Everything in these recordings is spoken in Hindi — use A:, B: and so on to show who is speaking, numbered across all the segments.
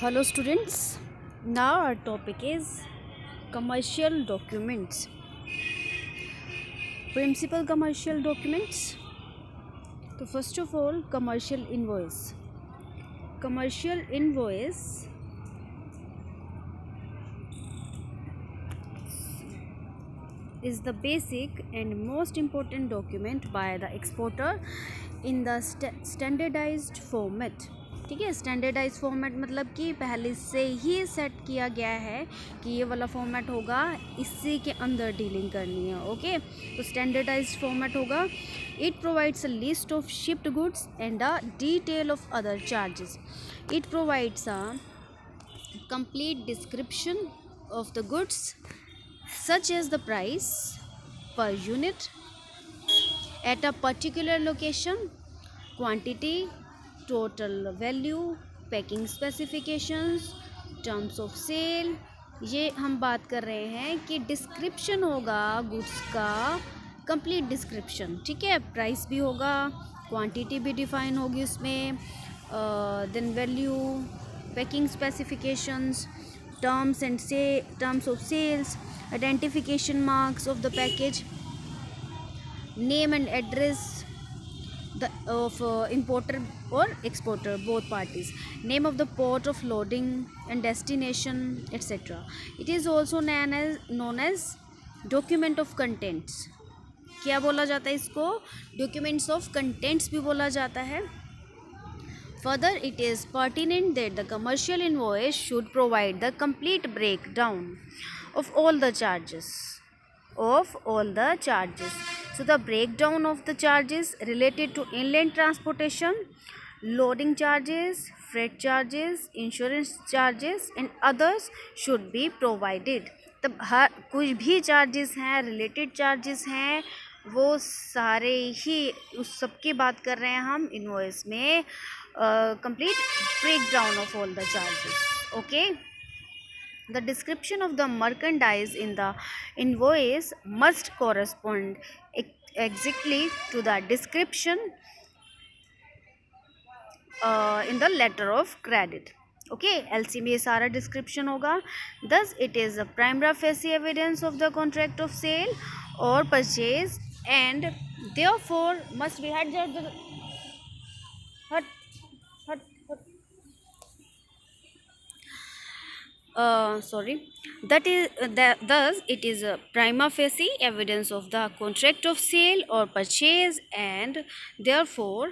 A: Hello students, now our topic is commercial documents. Principal commercial documents. So first of all, commercial invoice. Commercial invoice is the basic and most important document by the exporter in the standardized format. ठीक है, स्टैंडर्डाइज फॉर्मेट मतलब कि पहले से ही सेट किया गया है कि ये वाला फॉर्मेट होगा, इसी के अंदर डीलिंग करनी है. ओके, तो स्टैंडर्डाइज फॉर्मेट होगा. It provides a list of shipped goods and a detail of other charges. It provides a complete description of the goods such as the price per unit at a particular location, quantity, total value, packing specifications, terms of sale. ये हम बात कर रहे हैं कि डिस्क्रिप्शन होगा गुड्स का, कंप्लीट डिस्क्रिप्शन. ठीक है, प्राइस भी होगा, क्वांटिटी भी डिफाइन होगी उसमें, then value, packing specifications, terms of sales, identification marks of the package, name and address of importer or exporter, both parties, name of the port of loading and destination, etc. It is also known as document of contents. क्या बोला जाता है इसको? documents of contents भी बोला जाता है. Further, it is pertinent that the commercial invoice should provide the complete breakdown of all the charges. So the breakdown of the charges related to inland transportation, loading charges, freight charges, insurance charges and others should be provided. तब हर कुछ भी चार्जेस हैं, रिलेटेड चार्जेस हैं, वो सारे ही उस सब की बात कर रहे हैं हम इनवॉइस में. Complete breakdown of all the charges. Okay, the description of the merchandise in the invoice must correspond exactly to the description in the letter of credit. Okay, LC में ये सारा description होगा. Thus it is a prima facie evidence of the contract of sale or purchase and therefore must be thus it is a prima facie evidence of the contract of sale or purchase and therefore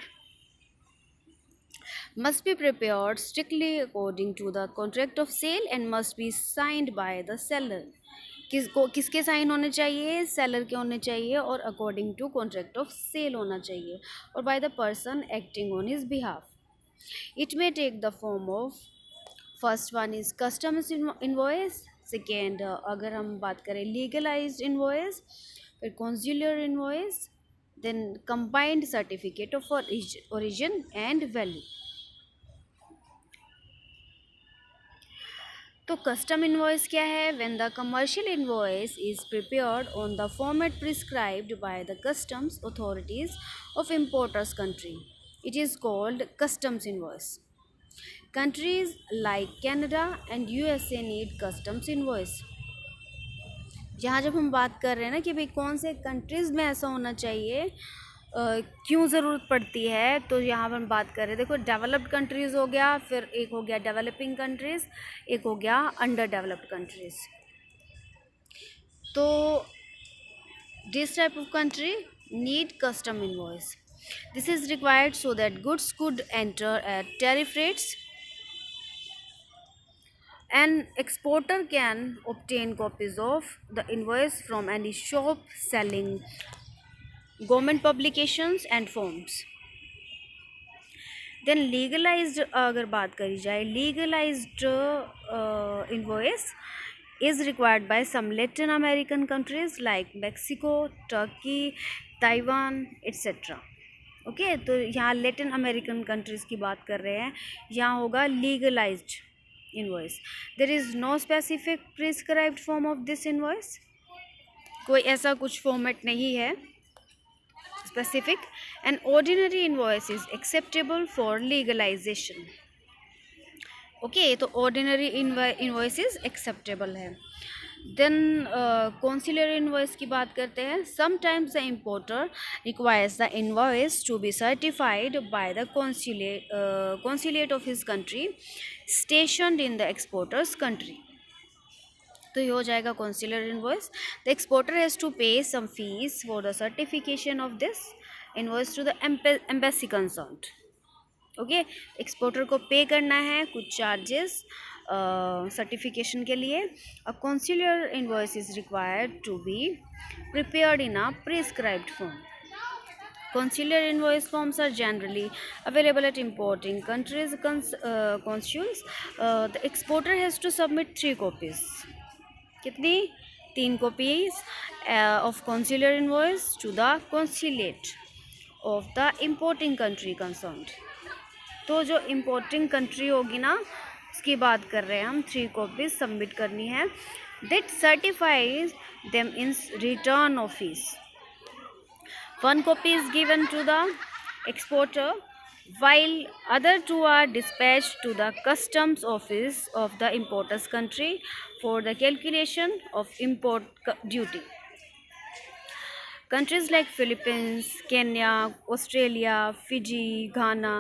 A: must be prepared strictly according to the contract of sale and must be signed by the seller. किसके साइन होने चाहिए? सेलर के होने चाहिए और according to contract of sale होना चाहिए और by the person acting on his behalf. It may take the form of, first one is customs invoice, second अगर हम बात करें लीगलाइज्ड इनवॉइस, फिर consular invoice, then combined certificate of origin and value. तो कस्टम इनवॉइस क्या है? When the commercial invoice is prepared on the format prescribed by the customs authorities of importers country, it is called customs invoice. Countries like Canada and USA need customs invoice. यहाँ जब हम बात कर रहे हैं ना कि भाई कौन से कंट्रीज़ में ऐसा होना चाहिए, क्यों ज़रूरत पड़ती है, तो यहाँ पर हम बात कर रहे हैं. देखो, डेवलप्ड कंट्रीज़ हो गया, फिर एक हो गया डेवलपिंग कंट्रीज़, एक हो गया अंडर डेवलप्ड कंट्रीज़. तो this type of country need custom invoice. This is required so that goods could enter eight tariff rates. An exporter can obtain copies of the invoice from any shop selling government publications and forms. Then legalized, अगर बात करी जाए, legalized invoice is required by some Latin American countries like Mexico, Turkey, Taiwan, etc. Okay, तो यहाँ लेटिन अमेरिकन कंट्रीज़ की बात कर रहे हैं, यहाँ होगा legalised invoice. There is no specific prescribed form of this invoice. कोई ऐसा कुछ फॉर्मेट नहीं है specific. An ordinary invoice is acceptable for legalisation. Okay, तो ऑर्डिनरी इन्वॉइसेस एक्सेप्टेबल है। देन कॉन्सुलर इन्वॉइस की बात करते हैं। Sometimes the importer requires the invoice to be certified by the consulate of his country stationed in the exporter's country. तो ये हो जाएगा consular invoice. The exporter has to pay some fees for the certification of this invoice to the embassy concerned. Okay, exporter को पे करना है कुछ चार्जेस सर्टिफिकेशन के लिए। A consular invoice is required to be prepared in a prescribed form. Consular invoice forms are generally available at importing countries' consuls. The exporter has to submit 3 copies. कितनी? 3 copies of consular invoice to the consulate of the importing country concerned. तो जो इम्पोर्टिंग कंट्री होगी ना, उसकी बात कर रहे हैं हम, 3 कॉपीज सबमिट करनी है। That certifies them in return of fees. 1 copy is given to the exporter while other 2 are dispatched to the customs office of the importer's country for the calculation of import duty. Countries like Philippines, Kenya, Australia, Fiji, Ghana,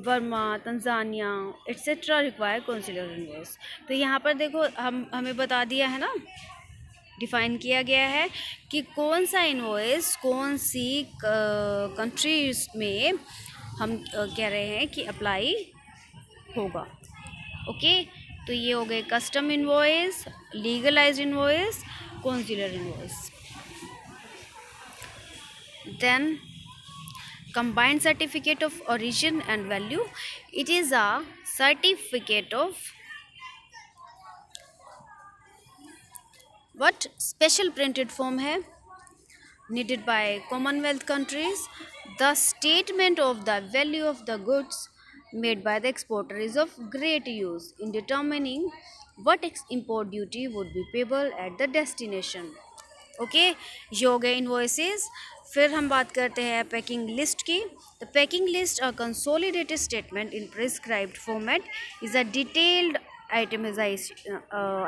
A: Burma, Tanzania, etc. require consular invoice. तो यहाँ पर देखो हमें बता दिया है ना, डिफ़ाइन किया गया है कि कौन सा इन्वॉइस कौन सी कंट्रीज में हम कह रहे हैं कि अप्लाई होगा। ओके, तो ये हो गए custom invoice, legalised invoice, consular invoice. Then combined certificate of origin and value. It is a certificate of what? Special printed form है, needed by Commonwealth countries. The statement of the value of the goods made by the exporter is of great use in determining what import duty would be payable at the destination. Okay, ये हो गए इन्वॉइसेस। फिर हम बात करते हैं पैकिंग लिस्ट की। The packing list a consolidated statement in prescribed format is a detailed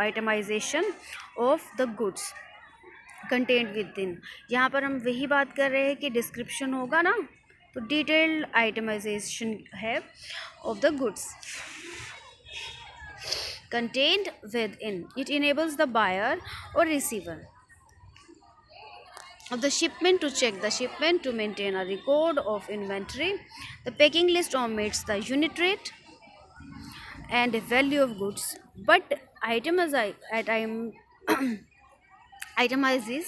A: itemization of the goods content within. यहाँ पर हम वही बात कर रहे हैं कि डिस्क्रिप्शन होगा ना, तो डिटेल्ड आइटमाइजेशन है of the goods content within. It enables the buyer और receiver of the shipment to check the shipment, to maintain a record of inventory. The packing list omits the unit rate and value of goods, but itemizes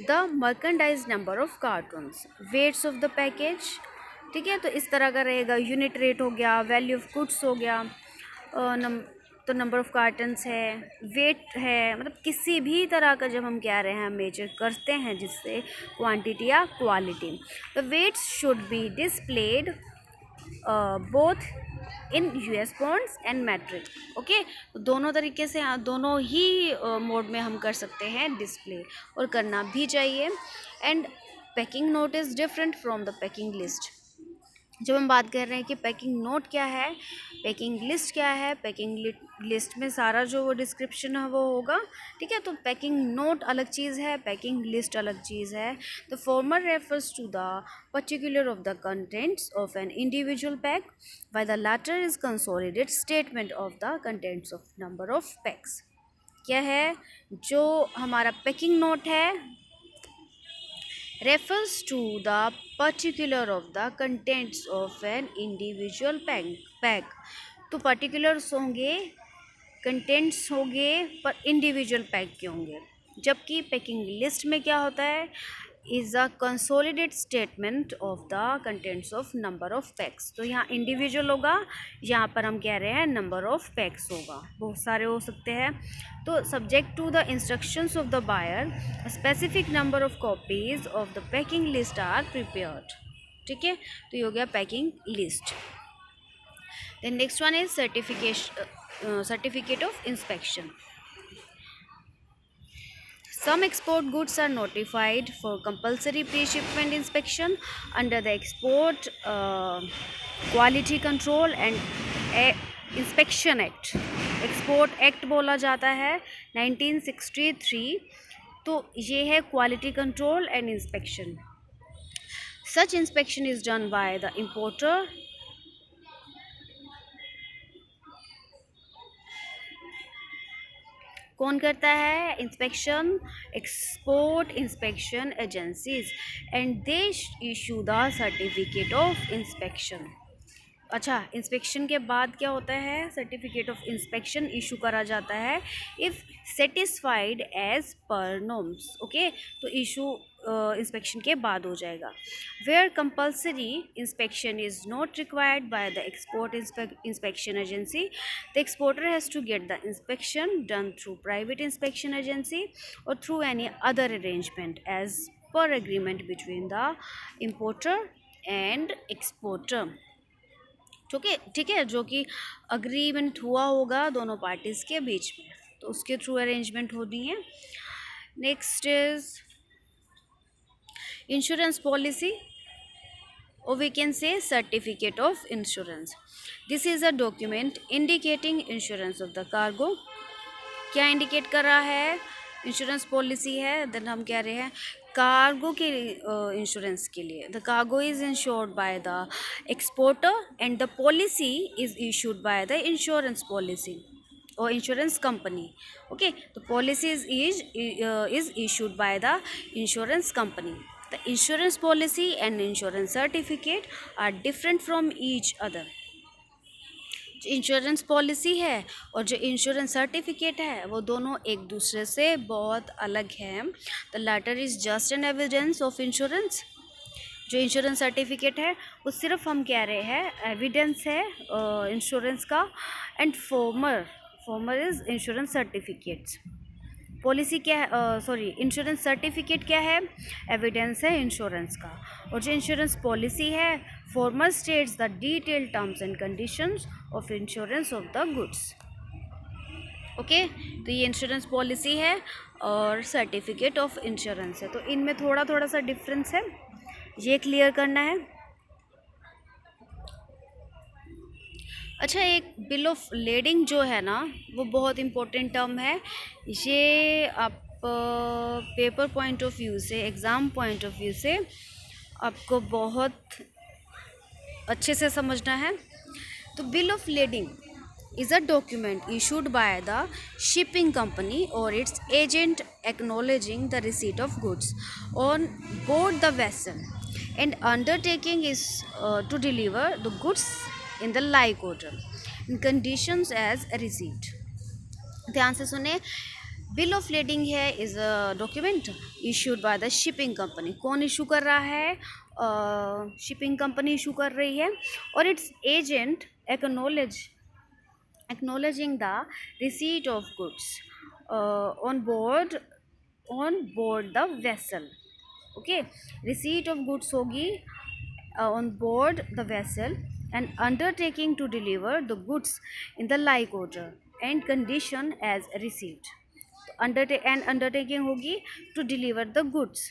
A: the merchandise number of cartons, weights of the package. ठीक है, तो इस तरह का रहेगा। यूनिट रेट हो गया, वैल्यू ऑफ गुड्स हो गया, तो नंबर ऑफ़ कार्टन्स है, वेट है, मतलब किसी भी तरह का जब हम कह रहे हैं मेजर करते हैं जिससे क्वांटिटी या quality, the weights should be displayed both in US pounds and metric. Okay, तो दोनों तरीके से, दोनों ही मोड में हम कर सकते हैं डिस्प्ले, और करना भी चाहिए। And packing note is different from the packing list. जब हम बात कर रहे हैं कि पैकिंग नोट क्या है, पैकिंग लिस्ट क्या है, पैकिंग लिस्ट में सारा जो वो डिस्क्रिप्शन है वो होगा। ठीक है, तो पैकिंग नोट अलग चीज़ है, पैकिंग लिस्ट अलग चीज़ है। The former refers to the particular of the contents of an individual pack, by the latter is consolidated statement of the contents of number of packs. क्या है जो हमारा पैकिंग नोट है, refers to the particular of the contents of an individual pack। तो particulars होंगे, contents होंगे, पर individual pack के होंगे। जबकि packing list में क्या होता है, is a consolidated statement of the contents of number of packs। तो यहाँ individual होगा, यहाँ पर हम कह रहे हैं number of packs होगा, बहुत सारे हो सकते हैं। तो subject to the instructions of the buyer, a specific number of copies of the packing list are prepared। ठीक है, तो ये हो गया packing list। Then next one is certificate of inspection। Some export goods are notified for compulsory pre-shipment inspection under the Export Quality Control and inspection act, export act बोला जाता है 1963। तो ये है quality control and inspection. Such inspection is done by the importer. कौन करता है inspection? Export inspection agencies, and they issue the certificate of inspection. अच्छा, इंस्पेक्शन के बाद क्या होता है? सर्टिफिकेट ऑफ इंस्पेक्शन इशू करा जाता है if satisfied as per norms. Okay, तो इशू इंस्पेक्शन के बाद हो जाएगा। Where compulsory inspection is not required by the export inspection agency, the exporter has to get the inspection done through private inspection agency और through any other arrangement as per agreement between the importer and exporter. ठीक है, जो कि अग्रीमेंट हुआ होगा दोनों पार्टीज़ के बीच में, तो उसके थ्रू अरेंजमेंट होती है। Next is insurance policy, or we can say certificate of insurance. This is a document indicating insurance of the cargo. क्या इंडिकेट कर रहा है? इंश्योरेंस पॉलिसी है, देन हम कह रहे हैं कार्गो के इंश्योरेंस के लिए। The cargo is insured by the exporter and the policy is issued by the insurance policy और इंश्योरेंस कंपनी। ओके, तो policy is issued by the insurance company. The insurance policy and insurance certificate are different from each other. जो इंश्योरेंस पॉलिसी है और जो इंश्योरेंस सर्टिफिकेट है वो दोनों एक दूसरे से बहुत अलग हैं। The latter is just an evidence of insurance. जो इंश्योरेंस सर्टिफिकेट है वो सिर्फ हम कह रहे हैं एविडेंस है इंश्योरेंस का, and farmer is insurance certificates. Policy क्या है, सॉरी, इंश्योरेंस सर्टिफिकेट क्या है? एविडेंस है इंश्योरेंस का। और जो इंश्योरेंस पॉलिसी है farmer states the detailed terms and conditions of insurance of the goods. Okay, तो ये इंश्योरेंस पॉलिसी है और सर्टिफिकेट ऑफ इंश्योरेंस है, तो इनमें थोड़ा थोड़ा सा डिफरेंस है, ये क्लियर करना है। अच्छा, एक बिल ऑफ लेडिंग जो है ना वो बहुत इम्पोर्टेंट टर्म है। ये आप पेपर पॉइंट ऑफ व्यू से, एग्ज़ाम पॉइंट ऑफ व्यू से आपको बहुत अच्छे से समझना है। तो bill of lending is a document issued by the shipping company or its agent acknowledging the receipt of goods on board the vessel and undertaking is to deliver the goods in the like order in conditions as received। ध्यान से सुने, बिल ऑफ लेडिंग है is a document issued by the shipping company. कौन इशू कर रहा है? शिपिंग कंपनी इशू कर रही है, और it's agent acknowledging the receipt of goods on board the vessel। okay, receipt of goods होगी on board the vessel and undertaking to deliver the goods in the like order and condition as received। undertaking होगी to deliver the goods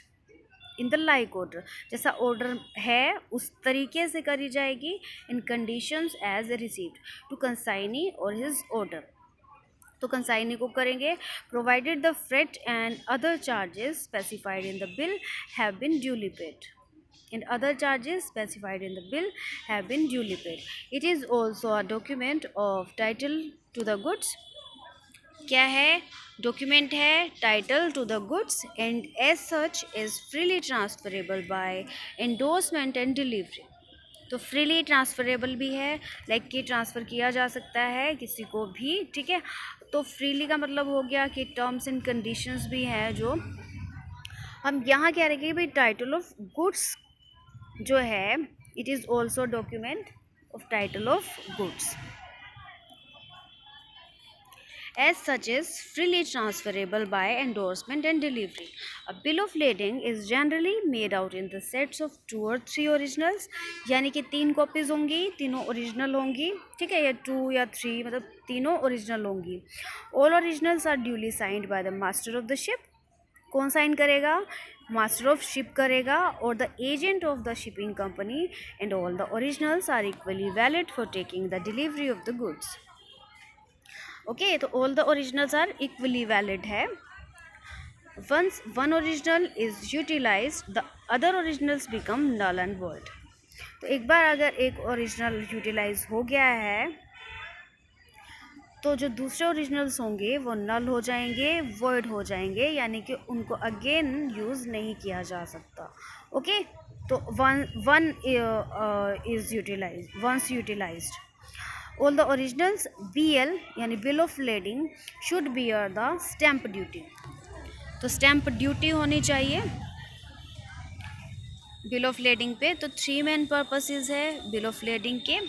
A: in the like order, जैसा ऑर्डर है उस तरीके से करी जाएगी, in conditions as received to consignee और हिज ऑर्डर। तो कंसाइनी को करेंगे provided the freight and other charges specified in the bill have been duly paid. and other charges specified in the bill have been duly paid। it is also a document of title to the goods। क्या है? डॉक्यूमेंट है title to the goods and as such is freely transferable by endorsement and delivery. तो फ्रीली ट्रांसफरेबल भी है, लाइक कि ट्रांसफ़र किया जा सकता है किसी को भी, ठीक है। तो फ्रीली का मतलब हो गया कि टर्म्स एंड कंडीशंस भी हैं जो हम यहाँ कह रहे हैं कि भाई टाइटल ऑफ गुड्स जो है it is also document of title of goods. as such is freely transferable by endorsement and delivery। A bill of lading is generally made out in the sets of 2 or 3 originals, यानी कि 3 कॉपीज़ होंगी, तीनों ओरिजिनल होंगी, ठीक है, या 2 या 3 मतलब तीनों ओरिजिनल होंगी। All originals are duly signed by the master of the ship. कौन साइन करेगा? मास्टर ऑफ शिप करेगा, और the agent of the shipping company, and all the originals are equally valid for taking the delivery of the goods. Okay, तो all the originals are equally valid है. Once one original is utilized, the other originals become null and void. तो एक बार अगर एक ओरिजिनल यूटिलाइज हो गया है तो जो दूसरे ओरिजिनल्स होंगे वो नल हो जाएंगे, वॉइड हो जाएंगे, यानी कि उनको अगेन यूज़ नहीं किया जा सकता. ओके, तो one is utilise once utilised. All the originals BL यानी bill of lading should bear the stamp duty. तो स्टैम्प ड्यूटी होनी चाहिए बिल ऑफ लेडिंग पे. तो 3 मेन पर्पसेस है बिल ऑफ लेडिंग के.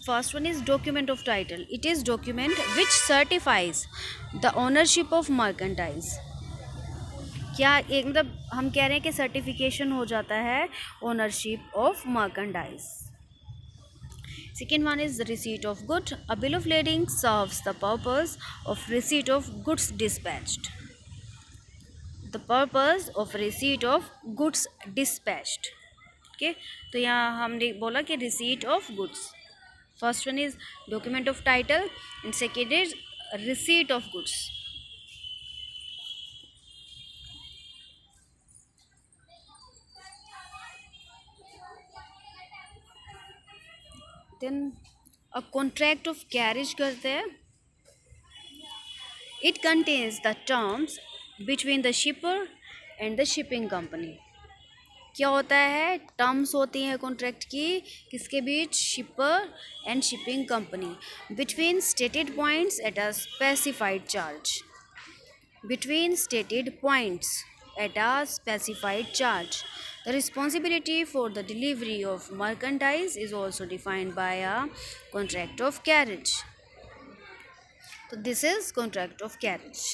A: First one is document of title. It is document which certifies the ownership of merchandise. क्या एक मतलब हम कह रहे हैं कि सर्टिफिकेशन हो जाता है ownership of merchandise. Second one is the receipt of good. A bill of lading serves the purpose of receipt of goods dispatched. The purpose of receipt of goods dispatched. Okay, तो यहाँ हमने बोला कि receipt of goods. First one is document of title and second is receipt of goods. Then a contract of carriage करते हैं. It contains the terms between the shipper and the shipping company. क्या होता है, टर्म्स होती हैं कॉन्ट्रैक्ट की किसके बीच, shipper and shipping company. Between stated points at a specified charge. Between stated points at a specified charge. The responsibility for the delivery of merchandise is also defined by a contract of carriage. So this is contract of carriage.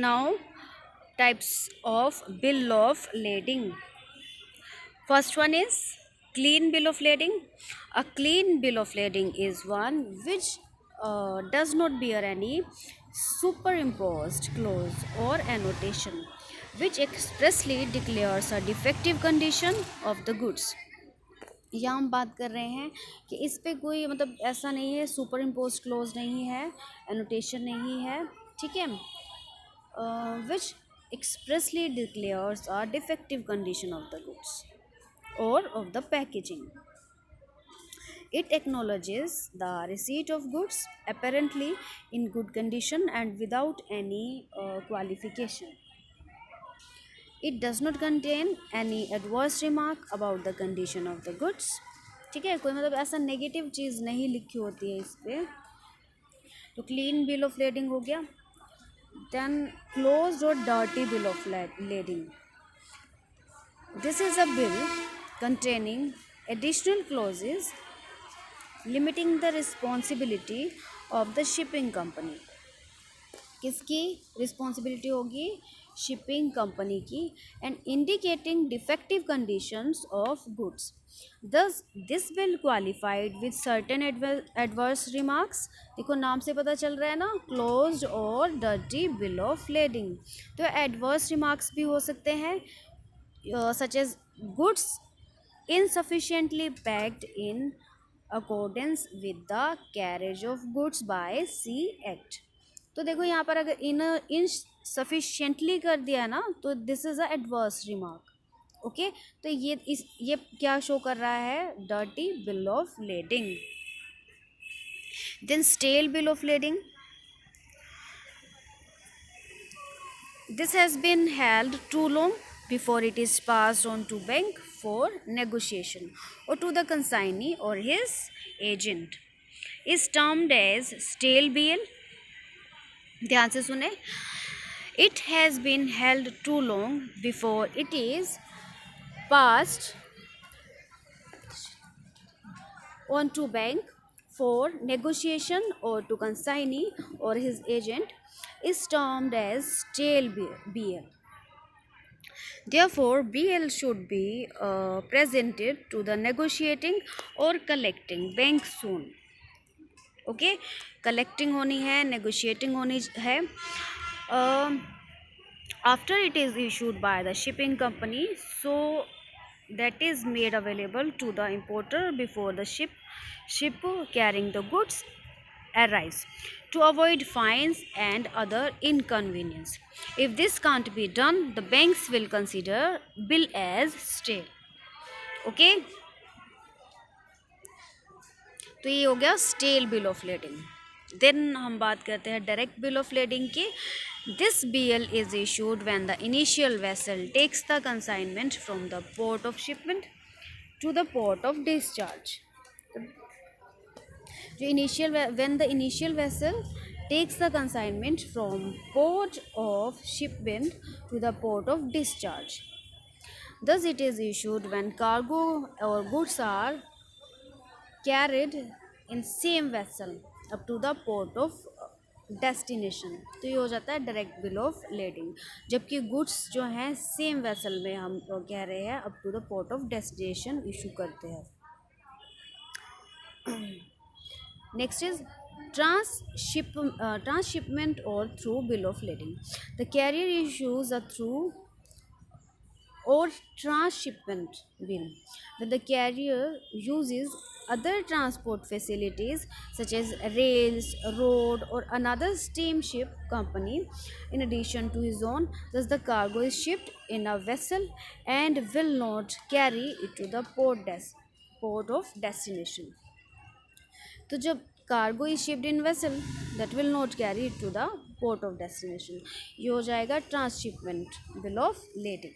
A: Now, types of bill of lading. First one is clean bill of lading. A clean bill of lading is one which does not bear any superimposed clause or annotation which expressly declares a defective condition of the goods. यहाँ हम बात कर रहे हैं कि इस पे कोई मतलब ऐसा नहीं है, सुपर इम्पोज क्लोज नहीं है, एनोटेशन नहीं है, ठीक है, which expressly declares a defective condition of the goods or of the packaging. It acknowledges the receipt of goods apparently in good condition and without any qualification. It does not contain any adverse remark about the condition of the goods. ठीक है, कोई मतलब ऐसा नेगेटिव चीज़ नहीं लिखी होती है इस पर. तो क्लीन बिल ऑफ लेडिंग हो गया. Then closed or dirty bill of lading. This is a bill containing additional clauses limiting the responsibility of the shipping company. किसकी रिस्पॉन्सिबिलिटी होगी, शिपिंग कंपनी की. And indicating defective conditions of goods. Thus this bill qualified with certain adverse remarks. देखो नाम से पता चल रहा है ना, क्लोज्ड और डर्टी बिल ऑफ लेडिंग. तो एडवर्स रिमार्क्स भी हो सकते हैं such as goods insufficiently packed in accordance with the Carriage of Goods by Sea Act. तो देखो यहाँ पर अगर इनसफिशिएंटली कर दिया ना तो this is a adverse remark. Okay, तो ये क्या शो कर रहा है, dirty bill of lading. Then stale bill of lading. This has been held too long before it is passed on to bank for negotiation or to the consignee or his agent is termed as stale bill. ध्यान से सुने. It has been held too long before it is passed on to bank for negotiation or to consignee or his agent is termed as stale bill. Therefore, BL should be presented to the negotiating or collecting bank soon. Okay, collecting होनी है, negotiating होनी है. After it is issued by the shipping company, so that is made available to the importer before the ship carrying the goods arrives, to avoid fines and other inconvenience. If this can't be done, the banks will consider bill as stale. Okay, तो ये हो गया stale bill of lading. Then हम बात करते हैं डायरेक्ट बिल ऑफ लेडिंग की. This BL is issued when the initial vessel takes the consignment from the port of shipment to the port of discharge. जो initial when the initial vessel takes the consignment from port of shipment to the port of discharge. Thus it is issued when cargo or goods are carried in same vessel up to the port of destination. तो ये हो जाता है डायरेक्ट बिल ऑफ लेडिंग, जबकि गुड्स जो हैं सेम वेसल में हम कह रहे हैं up to the port of destination issue करते हैं. Next is transshipment or through bill of lading. The carrier issues a through or transshipment bill when the carrier uses other transport facilities such as rails, road or another steamship company in addition to his own. Thus the cargo is shipped in a vessel and will not carry it to the port of destination. तो जब cargo is shipped in vessel that will not carry it to the port of destination, ये हो जाएगा transshipment bill of lading.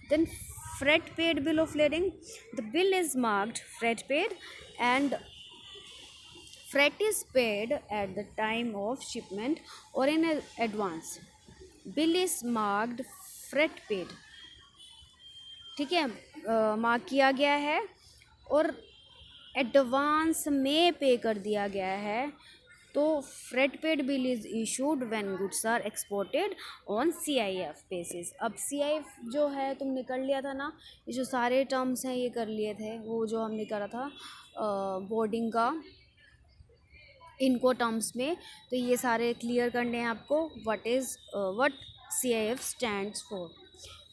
A: Then freight paid bill of lading. The bill is marked freight paid and freight is paid at the time of shipment और in advance. Bill is marked freight paid, ठीक है, मार्क किया गया है और एडवांस में पे कर दिया गया है. तो freight paid bill is issued when goods are exported on CIF basis. अब CIF जो है तुमने कर लिया था ना, ये जो सारे टर्म्स हैं ये कर लिए थे, वो जो हमने करा था बोर्डिंग का इनको टर्म्स में. तो ये सारे क्लियर करने हैं आपको, व्हाट CIF स्टैंड्स फॉर.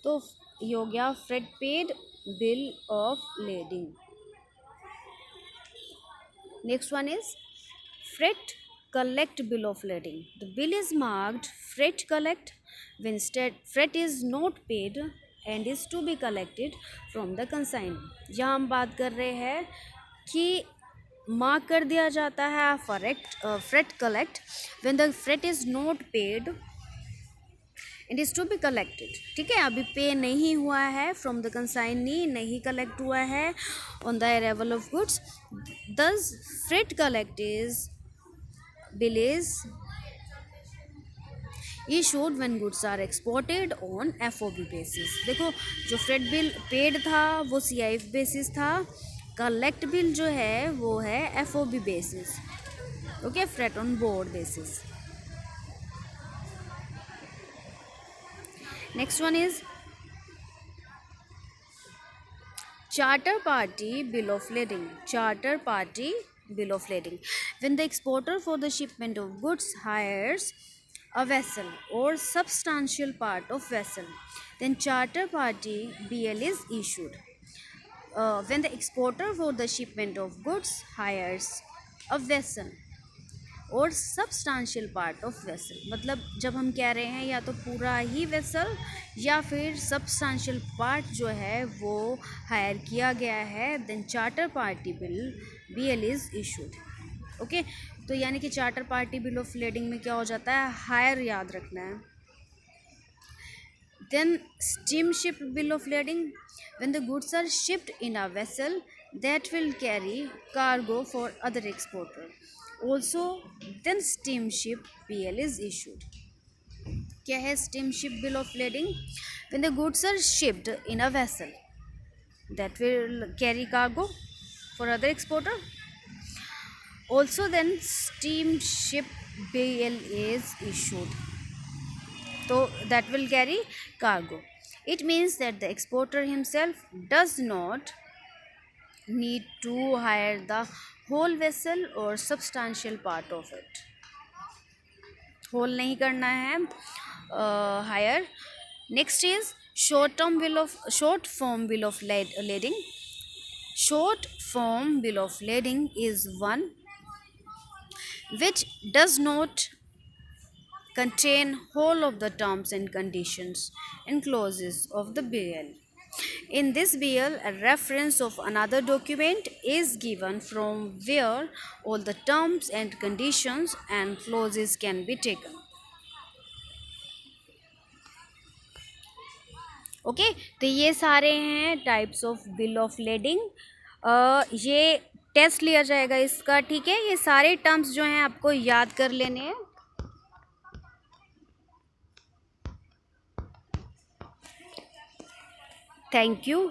A: तो ये हो गया freight paid bill of lending. Next one is freight collect bill of lading. The bill is marked freight collect when freight is not paid and is to be collected from the consignee. यहाँ हम बात कर रहे हैं कि मार्क कर दिया जाता है freight collect when the freight is not paid it is to be collected. ठीक है, अभी पे नहीं हुआ है फ्रॉम द कंसाइनी, नहीं कलेक्ट हुआ है on the arrival of goods. This freight collect bill is issued when goods are exported on FOB basis. देखो जो फ्रेट बिल पेड था वो CIF बेसिस था, कलेक्ट बिल जो है वो है FOB basis. Okay, freight on board basis. Next one is charter party bill of lading. Charter party bill of lading. When the exporter for the shipment of goods hires a vessel or substantial part of vessel, then charter party BL is issued. When the exporter for the shipment of goods hires a vessel और सब्सटेंशियल पार्ट ऑफ वेसल, मतलब जब हम कह रहे हैं या तो पूरा ही वेसल या फिर सब्सटेंशियल पार्ट जो है वो हायर किया गया है, then charter party bill BL is issued. Okay, तो यानी कि charter party bill of lading में क्या हो जाता है, हायर याद रखना है. Then steamship bill of lading. When the goods are shipped in a vessel that will carry cargo for other exporter. Also, then steamship BL is issued. क्या है steamship bill of lading? When the goods are shipped in a vessel that will carry cargo for other exporter. Also, then steamship BL is issued. तो that will carry cargo. It means that the exporter himself does not need to hire the whole vessel or substantial part of it. Whole नहीं करना है hire. Next is short form bill of lading. Short form bill of lading is one which does not contain whole of the terms and conditions and clauses of the bill. In this bill, a reference of another document is given from where all the terms and conditions and clauses can be taken. Okay तो ये सारे हैं types of bill of lending. ये टेस्ट लिया जाएगा इसका, ठीक है. ये सारे टर्म्स जो हैं आपको याद कर लेने हैं. Thank you.